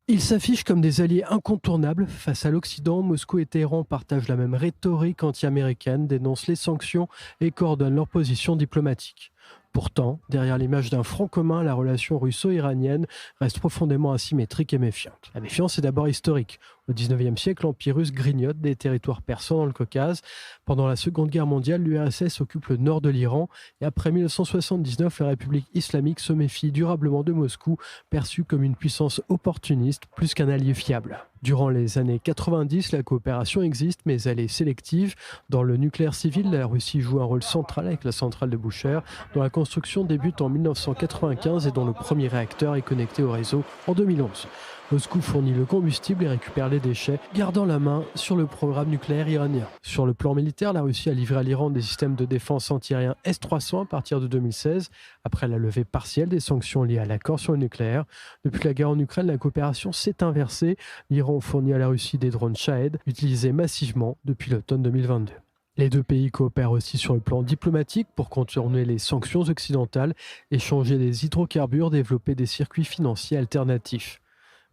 Ils s'affichent comme des alliés incontournables face à l'Occident. Moscou et Téhéran partagent la même rhétorique anti-américaine, dénoncent les sanctions et coordonnent leurs positions diplomatiques. Pourtant, derrière l'image d'un front commun, la relation russo-iranienne reste profondément asymétrique et méfiante. La méfiance est d'abord historique. Au XIXe siècle, l'Empire russe grignote des territoires persans dans le Caucase. Pendant la Seconde Guerre mondiale, l'URSS occupe le nord de l'Iran et après 1979, la République islamique se méfie durablement de Moscou, perçu comme une puissance opportuniste plus qu'un allié fiable. Durant les années 90, la coopération existe, mais elle est sélective. Dans le nucléaire civil, la Russie joue un rôle central avec la centrale de Boucher, dont la construction débute en 1995 et dont le premier réacteur est connecté au réseau en 2011. Moscou fournit le combustible et récupère les déchets, gardant la main sur le programme nucléaire iranien. Sur le plan militaire, la Russie a livré à l'Iran des systèmes de défense antiaériens S-300 à partir de 2016, après la levée partielle des sanctions liées à l'accord sur le nucléaire. Depuis la guerre en Ukraine, la coopération s'est inversée. L'Iran fournit à la Russie des drones Shahed, utilisés massivement depuis l'automne 2022. Les deux pays coopèrent aussi sur le plan diplomatique pour contourner les sanctions occidentales, échanger des hydrocarbures, développer des circuits financiers alternatifs.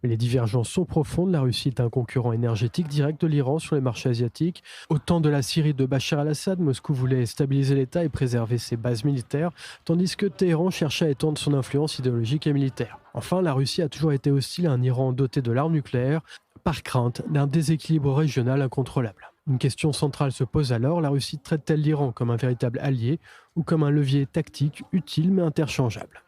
Mais les divergences sont profondes. La Russie est un concurrent énergétique direct de l'Iran sur les marchés asiatiques. Au temps de la Syrie de Bachar al-Assad, Moscou voulait stabiliser l'État et préserver ses bases militaires, tandis que Téhéran cherchait à étendre son influence idéologique et militaire. Enfin, la Russie a toujours été hostile à un Iran doté de l'arme nucléaire, par crainte d'un déséquilibre régional incontrôlable. Une question centrale se pose alors, la Russie traite-t-elle l'Iran comme un véritable allié ou comme un levier tactique utile mais interchangeable ?